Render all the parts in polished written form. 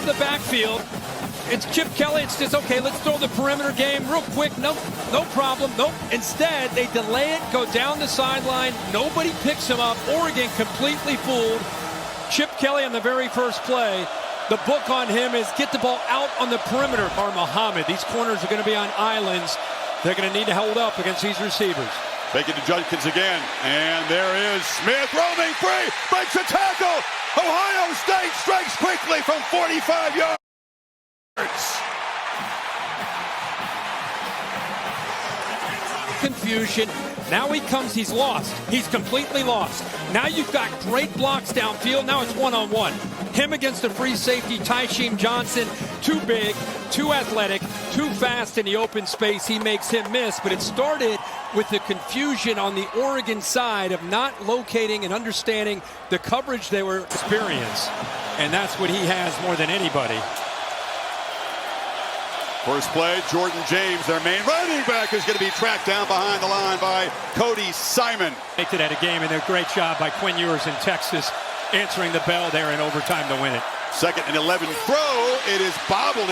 of the backfield. It's Chip Kelly. It's just, okay, let's throw the perimeter game real quick. No problem. Nope. Instead, they delay it, go down the sideline. Nobody picks him up. Oregon completely fooled. Chip Kelly on the very first play. The book on him is get the ball out on the perimeter. Muhammad, these corners are going to be on islands. They're going to need to hold up against these receivers. Take it to Judkins again. And there is Smith roaming free. Breaks a tackle. Ohio State strikes quickly from 45 yards. Confusion. Now he comes, he's lost. He's completely lost. Now you've got great blocks downfield. Now it's one-on-one. Him against the free safety, Tysheem Johnson. Too big, too athletic, too fast in the open space. He makes him miss, but it started with the confusion on the Oregon side of not locating and understanding the coverage they were experiencing. And that's what he has more than anybody. First play, Jordan James, their main running back, is going to be tracked down behind the line by Cody Simon. Make it at a game, and a great job by Quinn Ewers in Texas, answering the bell there in overtime to win it. 2nd and 11 throw. It is bobbled,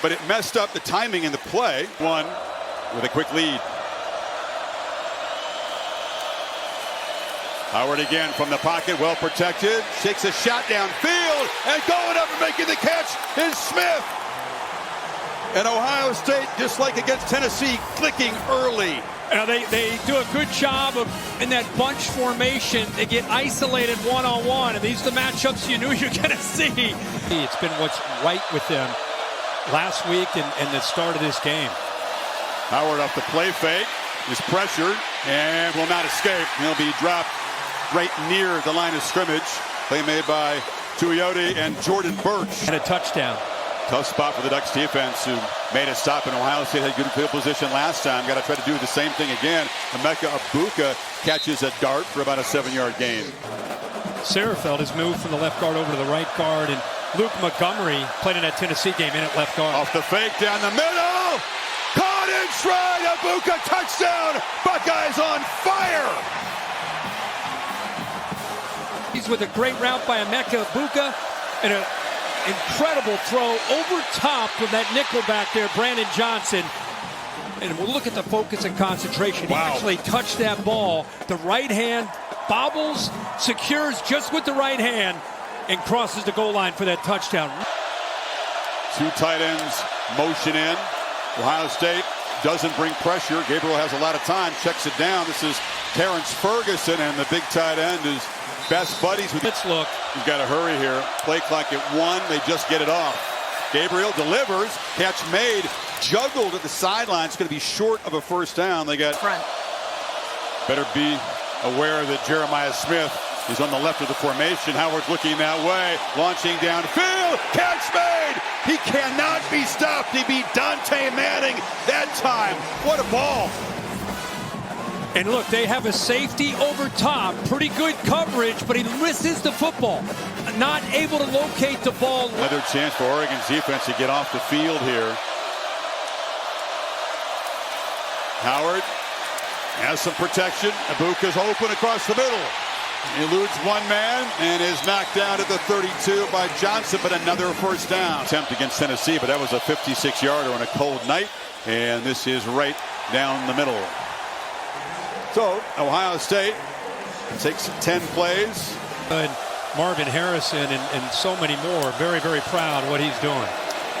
but it messed up the timing in the play. One with a quick lead. Howard again from the pocket, well protected. Shakes a shot downfield, and going up and making the catch is Smith. And Ohio State, just like against Tennessee, clicking early. They do a good job of, in that bunch formation, they get isolated one-on-one, and these are the matchups you knew you're going to see. It's been what's right with them last week and the start of this game. Howard off the play fake, is pressured, and will not escape. He'll be dropped right near the line of scrimmage. Play made by Tuioti and Jordan Burch. And a touchdown. Tough spot for the Ducks defense, who made a stop, and Ohio State had good field position last time. Got to try to do the same thing again. Emeka Egbuka catches a dart for about a 7-yard gain. Serafeld has moved from the left guard over to the right guard, and Luke Montgomery played in that Tennessee game in at left guard. Off the fake down the middle. Caught in stride. Egbuka touchdown. Buckeyes on fire. He's with a great route by Emeka Egbuka and an incredible throw over top of that nickel back there, Brandon Johnson. And we'll look at the focus and concentration. Wow. He actually touched that ball. The right hand bobbles, secures just with the right hand, and crosses the goal line for that touchdown. 2 tight ends motion in. Ohio State doesn't bring pressure. Gabriel has a lot of time, checks it down. This is Terrence Ferguson, and the big tight end is best buddies with. Let's look. You've got to hurry here. Play clock at 1. They just get it off. Gabriel delivers. Catch made. Juggled at the sideline. It's going to be short of a first down. They got front. Better be aware that Jeremiah Smith is on the left of the formation. Howard's looking that way. Launching downfield. Catch made. He cannot be stopped. He beat Dante Manning that time. What a ball. And look, they have a safety over top. Pretty good coverage, but he misses the football. Not able to locate the ball. Another chance for Oregon's defense to get off the field here. Howard has some protection. Egbuka's open across the middle. He eludes one man and is knocked down at the 32 by Johnson, but another first down. Attempt against Tennessee, but that was a 56-yarder on a cold night. And this is right down the middle. So, Ohio State takes 10 plays. And Marvin Harrison and so many more. Very, very proud of what he's doing.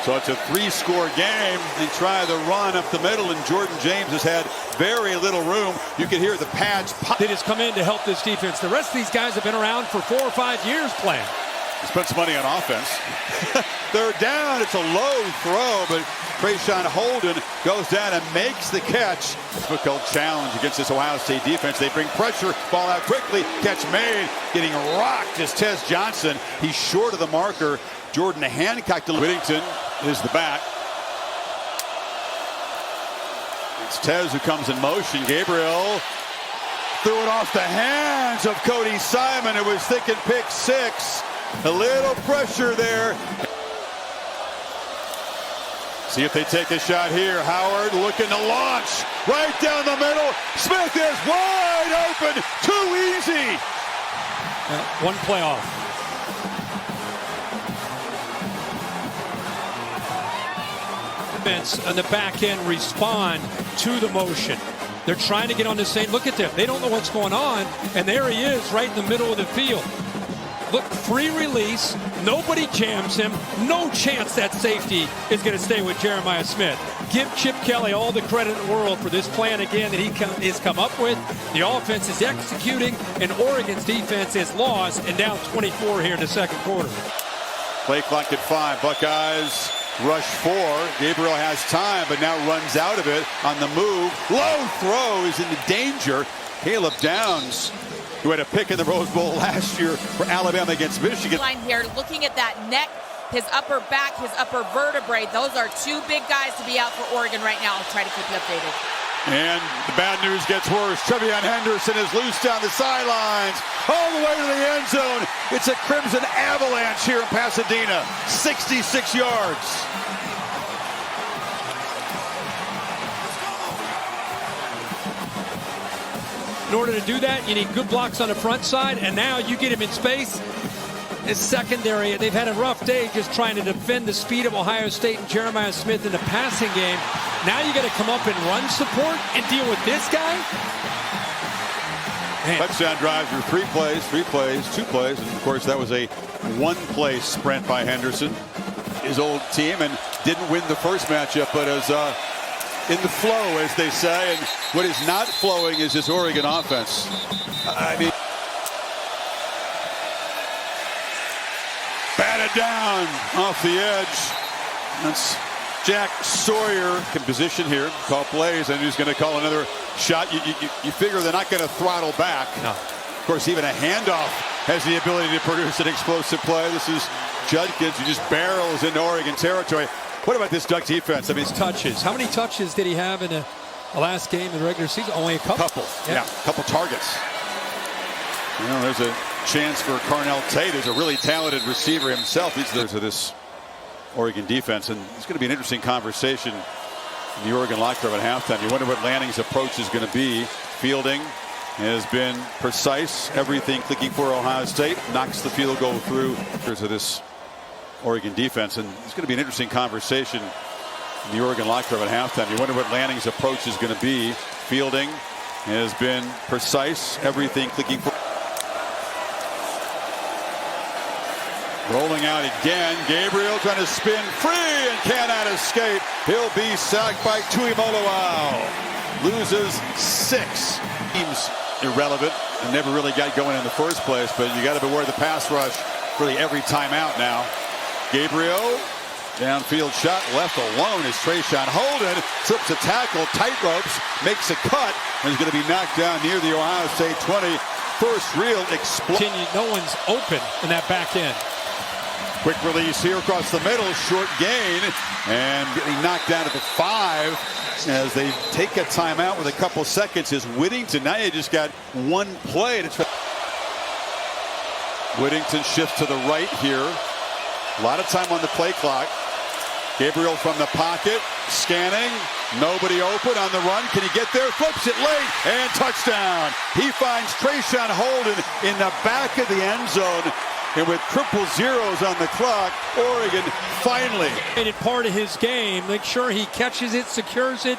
So it's a 3-score game. They try the run up the middle, and Jordan James has had very little room. You can hear the pads pop. They just come in to help this defense. The rest of these guys have been around for 4 or 5 years playing. Spent some money on offense. They're down. It's a low throw, but Trayshawn Holden goes down and makes the catch. Difficult challenge against this Ohio State defense. They bring pressure, ball out quickly, catch made. Getting rocked is Tez Johnson. He's short of the marker. Jordan Hancock to Whittington is the back. It's Tez who comes in motion. Gabriel threw it off the hands of Cody Simon. It was thinking pick 6. A little pressure there. See if they take a shot here. Howard looking to launch right down the middle. Smith is wide open. Too easy. One play off. offense on the back end respond to the motion. They're trying to get on the same. Look at them. They don't know what's going on. And there he is right in the middle of the field. Look, free release. Nobody jams him. No chance that safety is going to stay with Jeremiah Smith. Give Chip Kelly all the credit in the world for this plan again that he has come up with. The offense is executing, and Oregon's defense is lost and down 24 here in the second quarter. Play clock at 5. Buckeyes rush 4. Gabriel has time, but now runs out of it on the move. Low throw is into danger. Caleb Downs, who had a pick in the Rose Bowl last year for Alabama against Michigan. Line here, looking at that neck, his upper back, his upper vertebrae. Those are two big guys to be out for Oregon right now. I'll try to keep you updated. And the bad news gets worse. TreVeyon Henderson is loose down the sidelines, all the way to the end zone. It's a Crimson avalanche here in Pasadena. 66 yards. In order to do that, you need good blocks on the front side, and now you get him in space. His secondary, they've had a rough day just trying to defend the speed of Ohio State and Jeremiah Smith in the passing game. Now you got to come up and run support and deal with this guy. Man. Touchdown drive through 3 plays, 2 plays, and of course that was a 1-play sprint by Henderson, his old team, and didn't win the first matchup, but as in the flow, as they say, and what is not flowing is this Oregon offense. I mean, batted down off the edge. That's Jack Sawyer in position here, call plays, and he's going to call another shot. You figure they're not going to throttle back. No. Of course, even a handoff has the ability to produce an explosive play. This is Judkins, who just barrels into Oregon territory. What about this Duck defense? I mean, touches. How many touches did he have in the last game in the regular season? Only a couple. Yeah, a couple targets. You know, there's a chance for Carnell Tate, who's a really talented receiver himself. He's there to this Oregon defense, and it's going to be an interesting conversation in the Oregon locker room at halftime. You wonder what Lanning's approach is going to be. Fielding has been precise. Everything clicking for Ohio State. Knocks the field goal through to this Oregon defense, and it's going to be an interesting conversation in the Oregon locker room at halftime. You wonder what Lanning's approach is going to be. Fielding has been precise. Everything clicking for. Rolling out again. Gabriel trying to spin free and cannot escape. He'll be sacked by Tuimoloau. Loses 6. Teams irrelevant and never really got going in the first place, but you got to beware the pass rush really every time out now. Gabriel, downfield shot, left alone is Trayshawn Holden. Trips a tackle, tight ropes, makes a cut, and is going to be knocked down near the Ohio State 20. First real explosion. No one's open in that back end. Quick release here across the middle, short gain, and getting knocked down at the 5 as they take a timeout with a couple seconds. Is Whittington. Now you just got one play to try. Whittington shifts to the right here. A lot of time on the play clock. Gabriel from the pocket, scanning. Nobody open on the run. Can he get there? Flips it late, and touchdown. He finds Trayshawn Holden in the back of the end zone. And with triple zeros on the clock, Oregon finally. Made it part of his game. Make sure he catches it, secures it,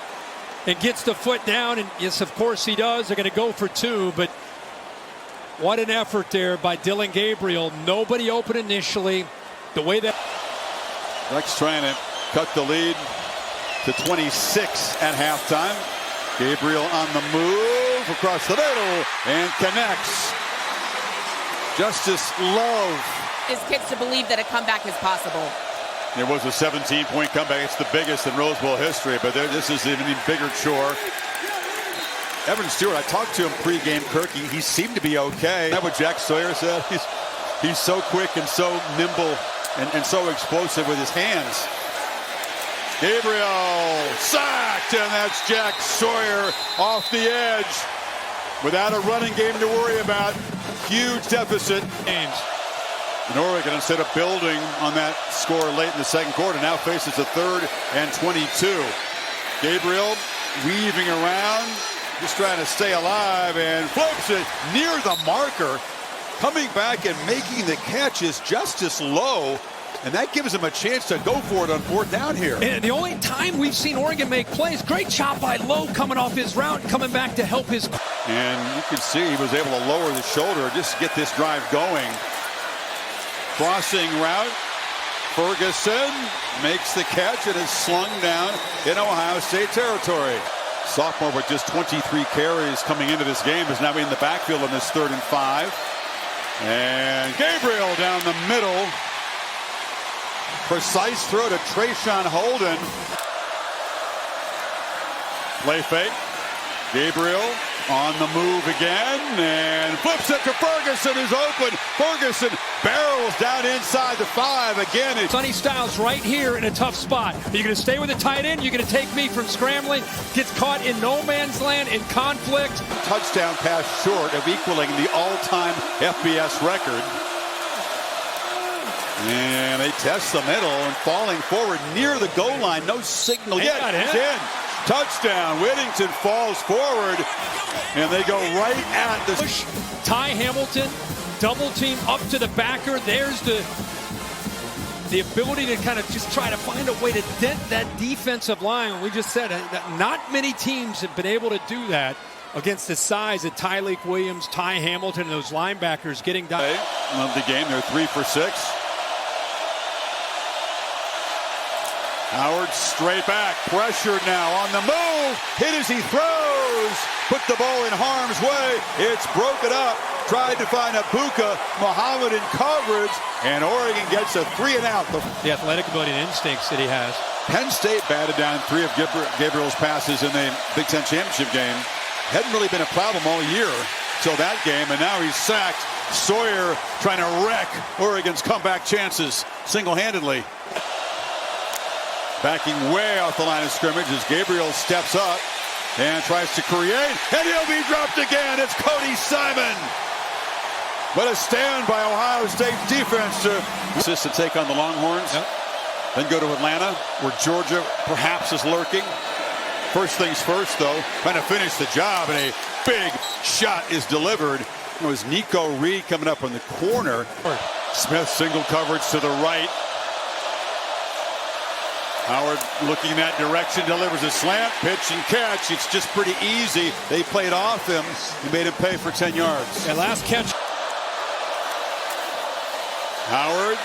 and gets the foot down. And yes, of course he does. They're going to go for 2, but what an effort there by Dillon Gabriel. Nobody open initially. The way that Rex trying to cut the lead to 26 at halftime. Gabriel on the move across the middle and connects. Justice Love. His kids to believe that a comeback is possible. It was a 17-point comeback. It's the biggest in Rose Bowl history, but this is an even bigger chore. Evan Stewart, I talked to him pregame, Kirk. He seemed to be okay. Is that what Jack Sawyer said? He's so quick and so nimble and so explosive with his hands. Gabriel sacked, and that's Jack Sawyer off the edge. Without a running game to worry about. Huge deficit. And Oregon, instead of building on that score late in the second quarter, now faces a 3rd and 22. Gabriel weaving around, just trying to stay alive, and flips it near the marker. Coming back and making the catch is Justice Lowe. And that gives them a chance to go for it on 4th down here. And the only time we've seen Oregon make plays, great job by Lowe coming off his route, coming back to help his. And you can see he was able to lower the shoulder just to get this drive going. Crossing route. Ferguson makes the catch and is slung down in Ohio State territory. Sophomore with just 23 carries coming into this game is now in the backfield on this 3rd and 5. And Gabriel down the middle. Precise throw to Trayshawn Holden. Play fake. Gabriel on the move again and flips it to Ferguson, who's open. Ferguson barrels down inside the 5 again. Sonny Styles right here in a tough spot. Are you going to stay with the tight end? You're going to take me from scrambling? Gets caught in no man's land in conflict. Touchdown pass short of equaling the all-time FBS record. And they test the middle and falling forward near the goal line. No signal yet. He's in. Touchdown. Whittington falls forward. And they go right at the push. Ty Hamilton, double team up to the backer. There's the ability to kind of just try to find a way to dent that defensive line. We just said that not many teams have been able to do that against the size of Tyleik Williams, Ty Hamilton, and those linebackers getting done. Love the game. They're 3 for 6. Howard straight back, pressured now on the move, hit as he throws, put the ball in harm's way, it's broken up, tried to find Abuka, Muhammad in coverage, and Oregon gets a 3 and out. The athletic ability and instincts that he has. Penn State batted down 3 of Gabriel's passes in the Big Ten championship game. Hadn't really been a problem all year till that game, and now he's sacked. Sawyer trying to wreck Oregon's comeback chances single-handedly. Backing way off the line of scrimmage as Gabriel steps up and tries to create, and he'll be dropped again. It's Cody Simon. What a stand by Ohio State defense to assist to take on the Longhorns. Yep. Then go to Atlanta, where Georgia perhaps is lurking. First things first, though, trying to finish the job, and a big shot is delivered. It was Nico Reed coming up on the corner. Smith single coverage to the right. Howard looking that direction, delivers a slant, pitch and catch. It's just pretty easy. They played off him and made him pay for 10 yards. That last catch. Howard,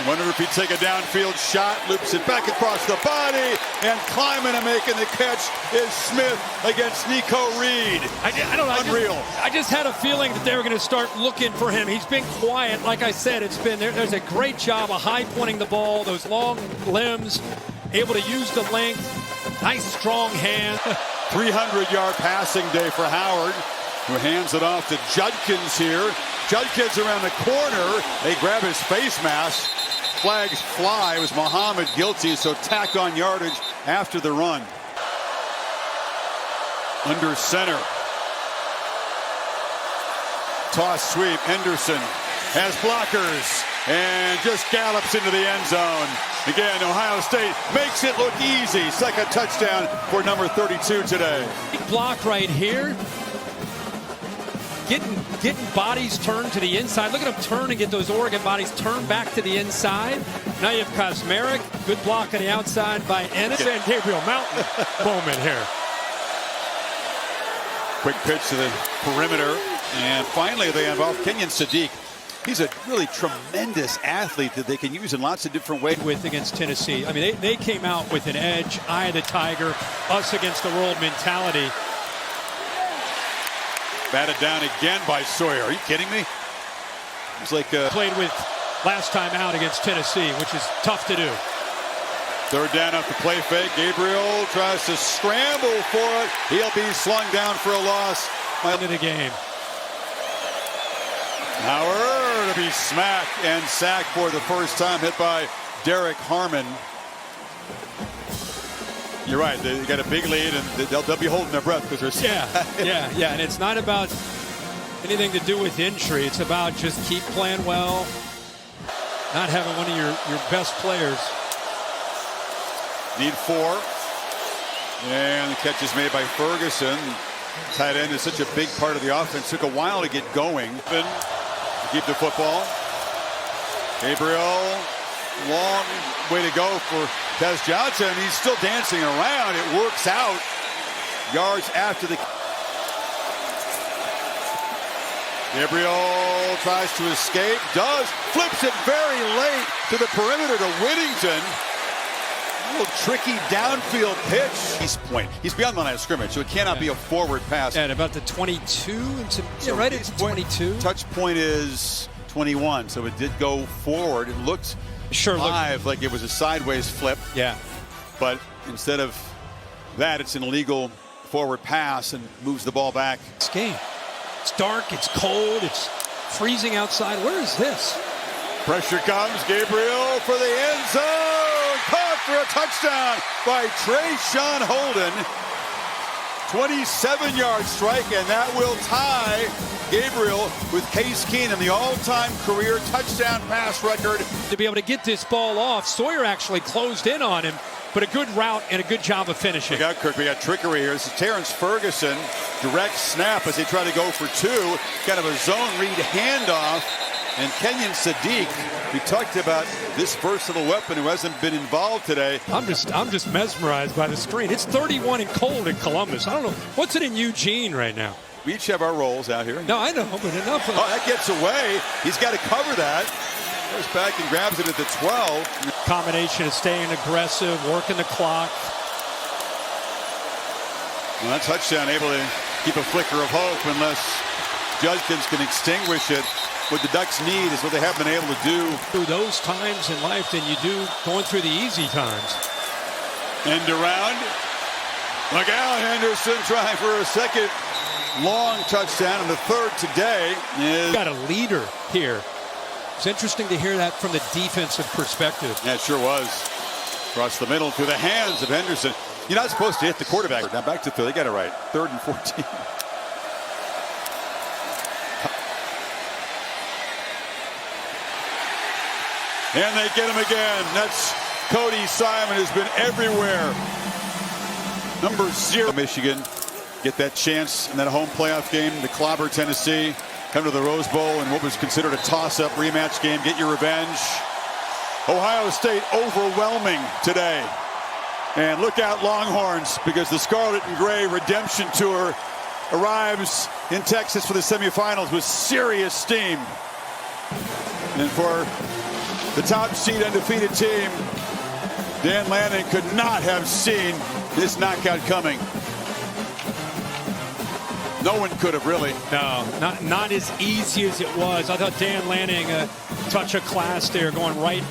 wonder if he'd take a downfield shot, loops it back across the body, and climbing and making the catch is Smith against Nico Reed. I don't know. Unreal. I just had a feeling that they were going to start looking for him. He's been quiet. Like I said, it's been there's a great job of high pointing the ball, those long limbs, able to use the length, nice strong hand. 300-yard passing day for Howard, who hands it off to Judkins here. Judkins around the corner. They grab his face mask. Flags fly. It was Muhammad guilty, so tack on yardage after the run. Under center. Toss sweep. Henderson has blockers and just gallops into the end zone. Again, Ohio State makes it look easy. Second touchdown for number 32 today. Big block right here. Getting bodies turned to the inside. Look at him turn and get those Oregon bodies turned back to the inside. Now you have Kazmarek. Good block on the outside by Ennis. And Gabriel Mountain moment here. Quick pitch to the perimeter. And finally they involve Kenyon Sadiq. He's a really tremendous athlete that they can use in lots of different ways. With against Tennessee. I mean, they came out with an edge, eye of the tiger, us against the world mentality. Batted down again by Sawyer. Are you kidding me? It's like played with last time out against Tennessee, which is tough to do. Third down off the play fake. Gabriel tries to scramble for it. He'll be slung down for a loss. Into the game. Howard to be smacked and sacked for the first time, hit by Derek Harmon. You're right. They got a big lead, and they'll be holding their breath because they're yeah. And it's not about anything to do with injury. It's about just keep playing well, not having one of your best players. Need 4, and the catch is made by Ferguson. Tight end is such a big part of the offense. Took a while to get going. Keep the football. Gabriel long way to go for Tez Johnson. He's still dancing around. It works out. Yards after the... Gabriel tries to escape, flips it very late to the perimeter to Whittington. A little tricky downfield pitch. East point. He's beyond the line of scrimmage, so it cannot be a forward pass. At about the 22, right at 22. Touch point is 21, so it did go forward. It looked live like it was a sideways flip. Yeah. But instead of that, it's an illegal forward pass and moves the ball back. This game. It's dark, it's cold, it's freezing outside. Where is this? Pressure comes. Gabriel for the end zone. Caught for a touchdown by Trayshawn Holden. 27-yard strike, and that will tie Gabriel with Case Keenum, the all-time career touchdown pass record. To be able to get this ball off, Sawyer actually closed in on him, but a good route and a good job of finishing. We got Kirk. We got trickery here. This is Terrence Ferguson. Direct snap as they try to go for two. Kind of a zone read handoff. And Kenyon Sadiq, we talked about this versatile weapon who hasn't been involved today. I'm just mesmerized by the screen. It's 31 and cold in Columbus. I don't know. What's it in Eugene right now? We each have our roles out here. No, I know, but enough of... Oh, that gets away. He's got to cover that. Goes back and grabs it at the 12. Combination of staying aggressive, working the clock. Well, that touchdown able to keep a flicker of hope unless Judkins can extinguish it. What the Ducks need is what they have been able to do through those times in life than you do going through the easy times. End around. Look out, Henderson trying for a second long touchdown, and the third today is... Got a leader here. It's interesting to hear that from the defensive perspective. Yeah, it sure was. Across the middle through the hands of Henderson. You're not supposed to hit the quarterback. Now back to third. They got it right. 3rd and 14. And they get him again. That's Cody Simon, who's been everywhere. Number 0. Michigan get that chance in that home playoff game to clobber Tennessee. Come to the Rose Bowl in what was considered a toss-up rematch game. Get your revenge. Ohio State overwhelming today. And look out, Longhorns, because the Scarlet and Gray Redemption Tour arrives in Texas for the semifinals with serious steam. And for the top seed undefeated team, Dan Lanning could not have seen this knockout coming. No one could have, really. No, not as easy as it was. I thought Dan Lanning touch of class there, going right